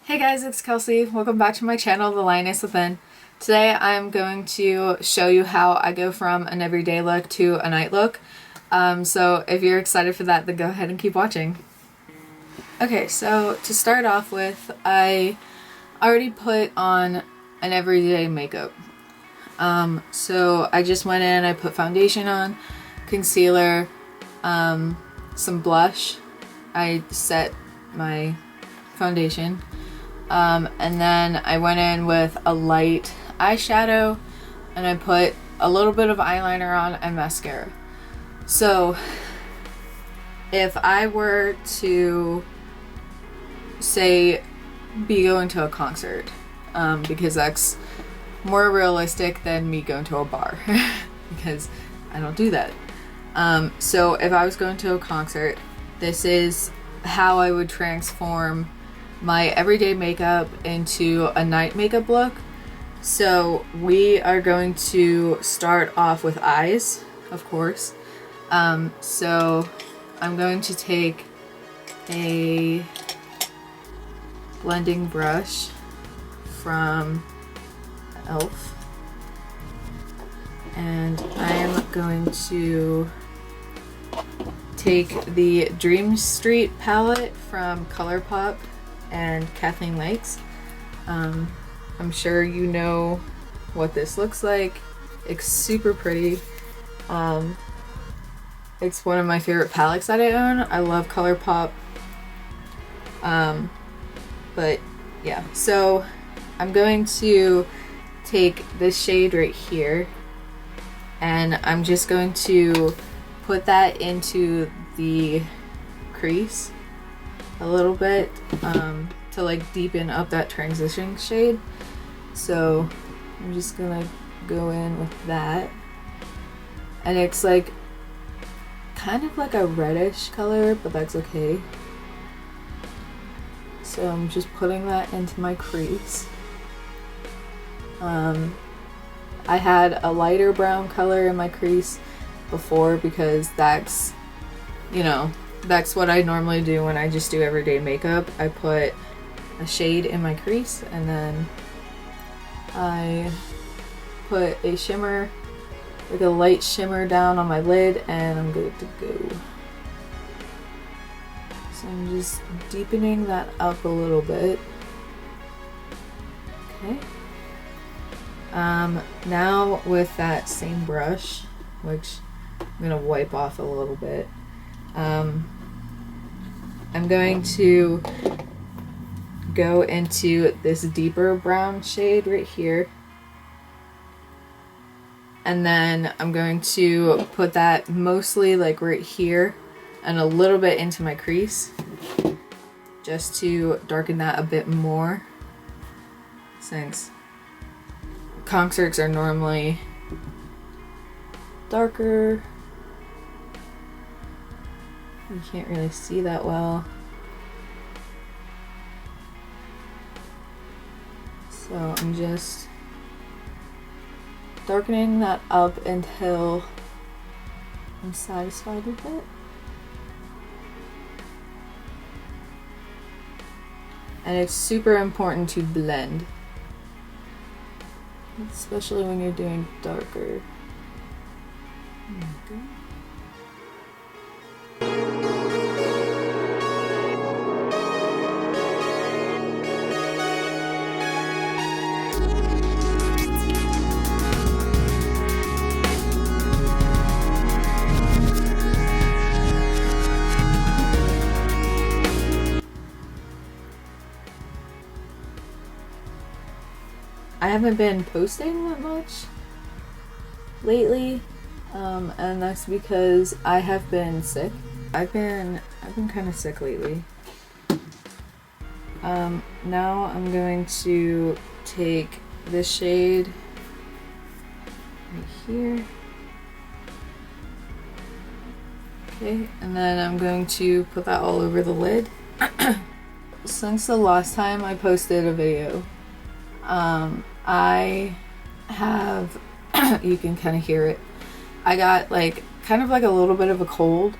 Hey guys, it's Kelsey. Welcome back to my channel, The Lioness Within. Today I'm going to show you how I go from an everyday look to a night look. So if you're excited for that, then go ahead and keep watching. Okay, so to start off with, I already put on an everyday makeup. So I just went in, I put foundation on, concealer, some blush. I set my foundation. And then I went in with a light eyeshadow and I put a little bit of eyeliner on and mascara. So if I were to say be going to a concert, because that's more realistic than me going to a bar because I don't do that. So if I was going to a concert, this is how I would transform my everyday makeup into a night makeup look. So we are going to start off with eyes, of course. So I'm going to take a blending brush from e.l.f. and I am going to take the Dream Street palette from ColourPop and Kathleen Lakes. I'm sure you know what this looks like. It's super pretty. It's one of my favorite palettes that I own. I love ColourPop. But yeah, so I'm going to take this shade right here and I'm just going to put that into the crease a little bit to like deepen up that transition shade. So I'm just gonna go in with that, and it's like kind of like a reddish color, but that's okay. So I'm just putting that into my crease. I had a lighter brown color in my crease before because that's, you know, that's what I normally do when I just do everyday makeup. I put a shade in my crease and then I put a shimmer, like a light shimmer down on my lid, and I'm good to go. So I'm just deepening that up a little bit. Okay. Now with that same brush, which I'm gonna wipe off a little bit, I'm going to go into this deeper brown shade right here, and then I'm going to put that mostly like right here and a little bit into my crease just to darken that a bit more, since concerts are normally darker. You can't really see that well. So I'm just darkening that up until I'm satisfied with it. And it's super important to blend, especially when you're doing darker. Okay. I haven't been posting that much lately, and that's because I have been sick. I've been kind of sick lately. Now I'm going to take this shade right here. Okay, and then I'm going to put that all over the lid. Since the last time I posted a video, I have, you can kind of hear it, I got like kind of like a little bit of a cold,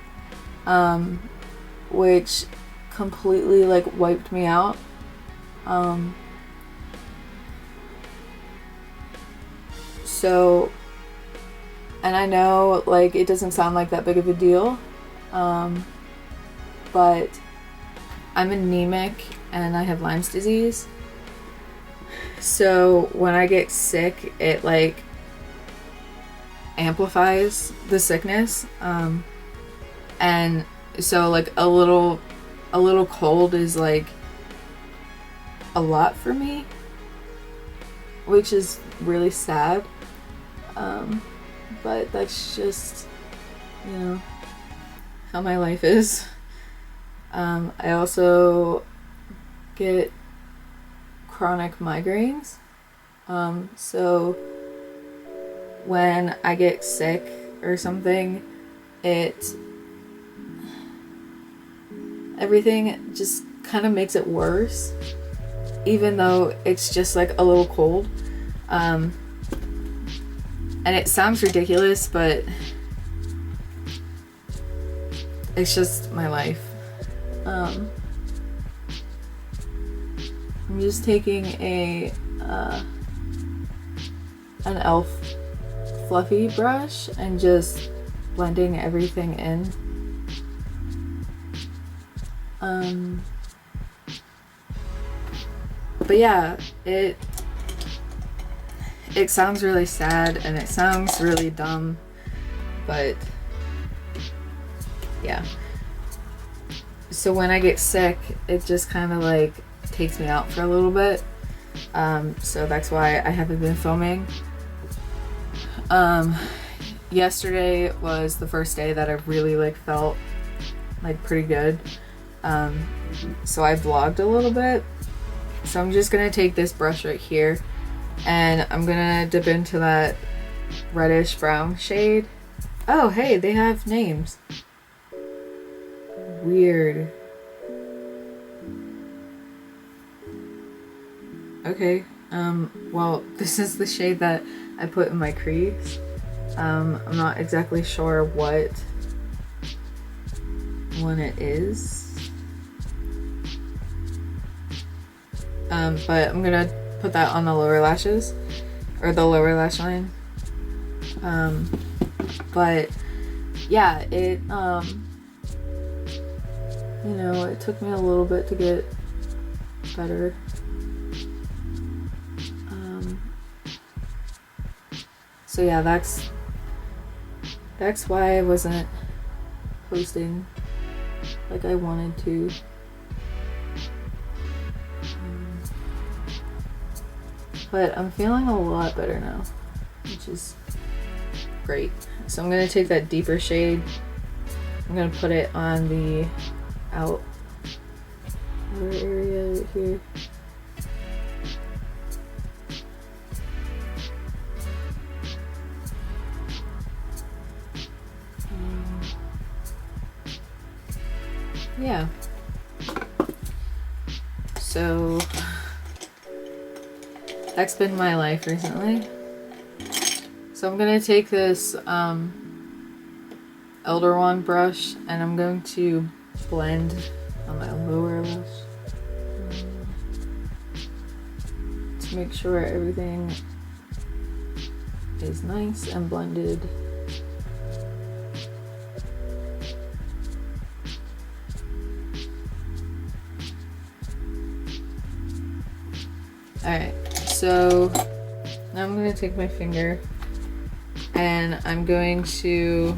which completely like wiped me out. Um, so, and I know, like, it doesn't sound like that big of a deal, but I'm anemic and I have Lyme's disease. So when I get sick, it like amplifies the sickness. And so like a little cold is like a lot for me, which is really sad. But that's just, you know, how my life is. I also get chronic migraines. So when I get sick or something, everything just kind of makes it worse, even though it's just like a little cold. And it sounds ridiculous, but it's just my life. I'm just taking an e.l.f. fluffy brush and just blending everything in. But yeah, it sounds really sad and it sounds really dumb, but yeah. So when I get sick, it just kind of like takes me out for a little bit. So that's why I haven't been filming. Yesterday was the first day that I really like felt like pretty good. So I vlogged a little bit. So I'm just gonna take this brush right here and I'm gonna dip into that reddish brown shade. Oh, hey, they have names. Weird. Okay, well, this is the shade that I put in my crease. I'm not exactly sure what one it is. But I'm gonna put that on the lower lashes, or the lower lash line. But yeah, it, you know, it took me a little bit to get better. So yeah, that's why I wasn't posting like I wanted to. But I'm feeling a lot better now, which is great. So I'm gonna take that deeper shade. I'm gonna put it on the outer area right here. Yeah. So that's been my life recently. So I'm gonna take this Elder Wand brush and I'm going to blend on my lower lash to make sure everything is nice and blended. Alright, so now I'm going to take my finger and I'm going to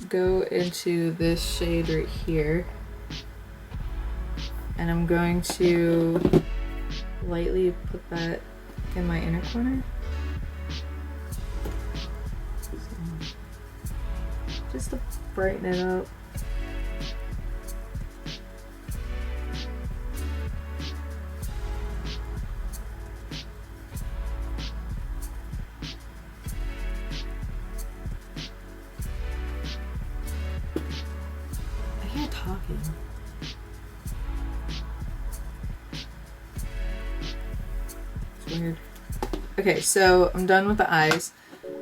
go into this shade right here and I'm going to lightly put that in my inner corner. So, just to brighten it up. Talking. It's weird. Okay, so I'm done with the eyes.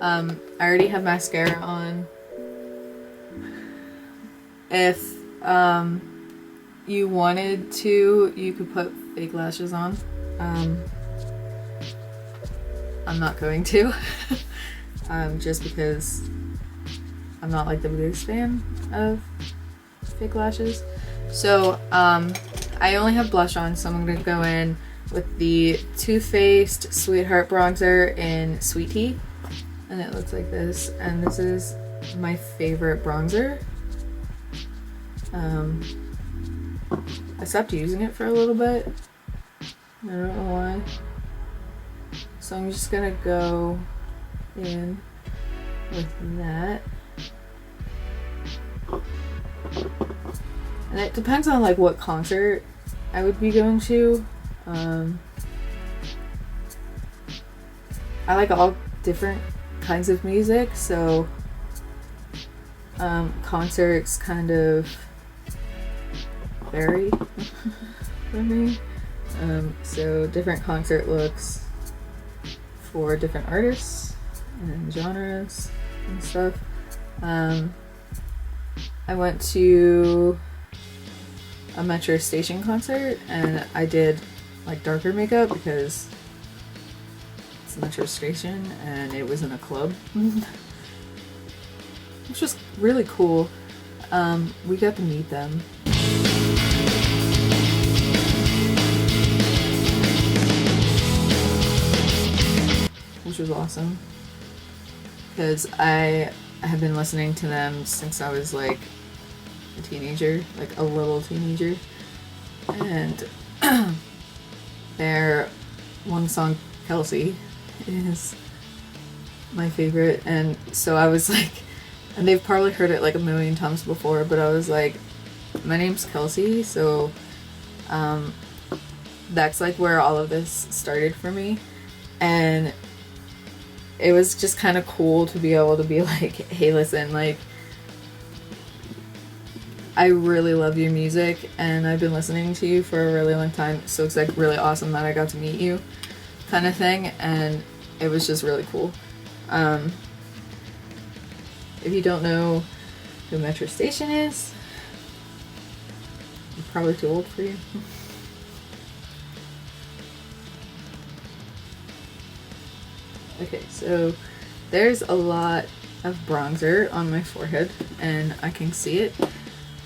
I already have mascara on. If you wanted to, you could put fake lashes on. I'm not going to. Just because I'm not like the biggest fan of fake lashes. So I only have blush on, so I'm gonna go in with the Too Faced Sweetheart Bronzer in Sweet Tea. And it looks like this. And this is my favorite bronzer. I stopped using it for a little bit. I don't know why. So I'm just gonna go in with that. And it depends on like what concert I would be going to. I like all different kinds of music, so concerts kind of vary for me. So different concert looks for different artists and genres and stuff. I went to a Metro Station concert and I did like darker makeup because it's Metro Station and it was in a club. Which was really cool. We got to meet them. Which was awesome. Because I have been listening to them since I was like a teenager, like a little teenager. And their one song, Kelsey, is my favorite. And so I was like, and they've probably heard it like a million times before, but I was like, my name's Kelsey, so that's like where all of this started for me. And it was just kind of cool to be able to be like, hey, listen, like, I really love your music and I've been listening to you for a really long time, so it's like really awesome that I got to meet you, kind of thing. And it was just really cool. If you don't know who Metro Station is, I'm probably too old for you. Okay, so there's a lot of bronzer on my forehead and I can see it.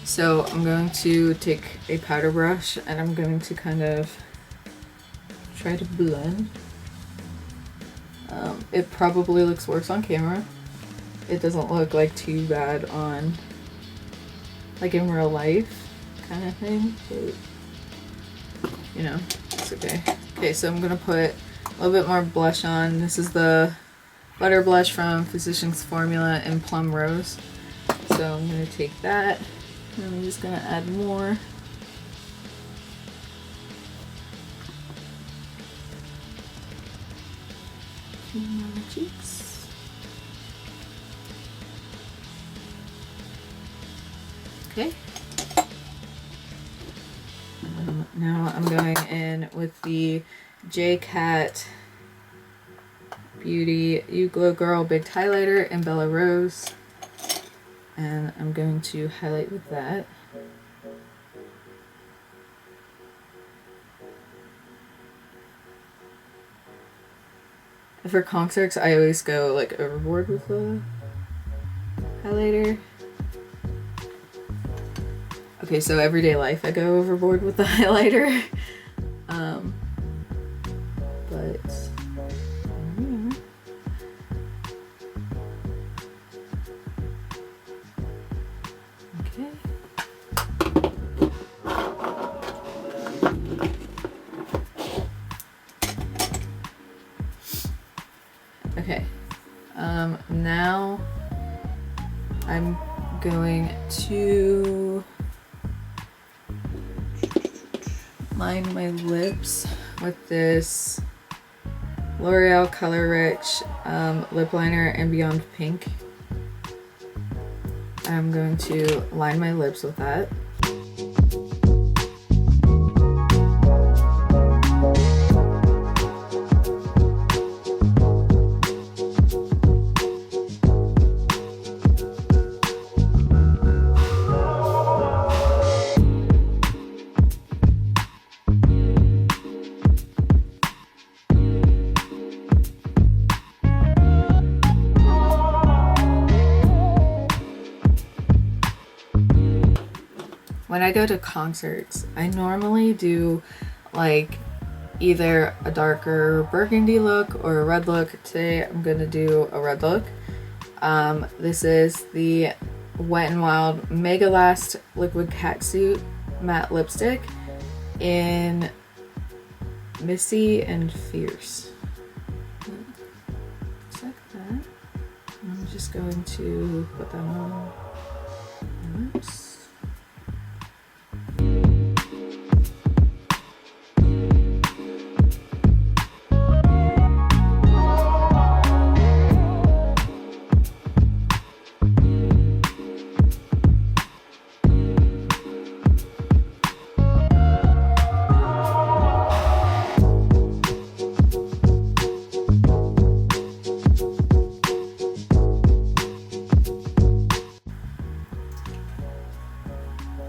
So I'm going to take a powder brush and I'm going to kind of try to blend. It probably looks worse on camera. It doesn't look like too bad on, like in real life kind of thing, but you know, it's okay. Okay, so I'm gonna put a little bit more blush on. This is the Butter Blush from Physicians Formula in Plum Rose. So I'm gonna take that and I'm just gonna add more. On the cheeks. Okay. Now I'm going in with the J-Cat Beauty You Glow Girl Big Highlighter in Bella Rose. And I'm going to highlight with that. For concerts, I always go like overboard with the highlighter. Okay, so everyday life I go overboard with the highlighter. But yeah. Okay. Okay. Now I'm going to line my lips with this L'Oreal Color Rich lip liner in Beyond Pink. I'm going to line my lips with that. when I go to concerts, I normally do like either a darker burgundy look or a red look. Today I'm gonna do a red look. This is the Wet n Wild Mega Last Liquid Catsuit matte lipstick in Missy and Fierce. Just like that. I'm just going to put that on my lips.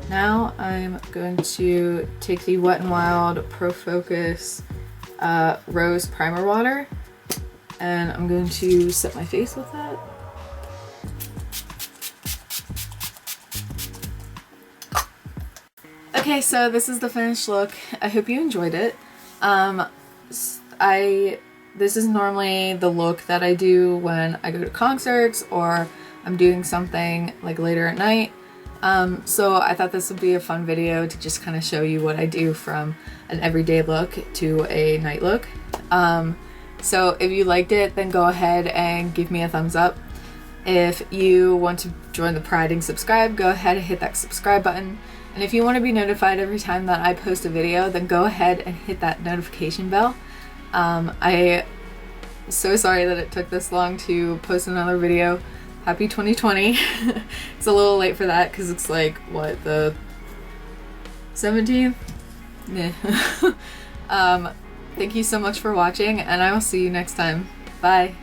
Now I'm going to take the Wet n Wild Pro Focus Rose Primer Water, and I'm going to set my face with that. Okay, so this is the finished look. I hope you enjoyed it. This is normally the look that I do when I go to concerts or I'm doing something like later at night. So I thought this would be a fun video to just kind of show you what I do from an everyday look to a night look. So if you liked it, then go ahead and give me a thumbs up. If you want to join the Pride and subscribe, go ahead and hit that subscribe button. And if you want to be notified every time that I post a video, then go ahead and hit that notification bell. I'm so sorry that it took this long to post another video. Happy 2020. It's a little late for that because it's like, what, the 17th? Yeah. Thank you so much for watching, and I will see you next time. Bye.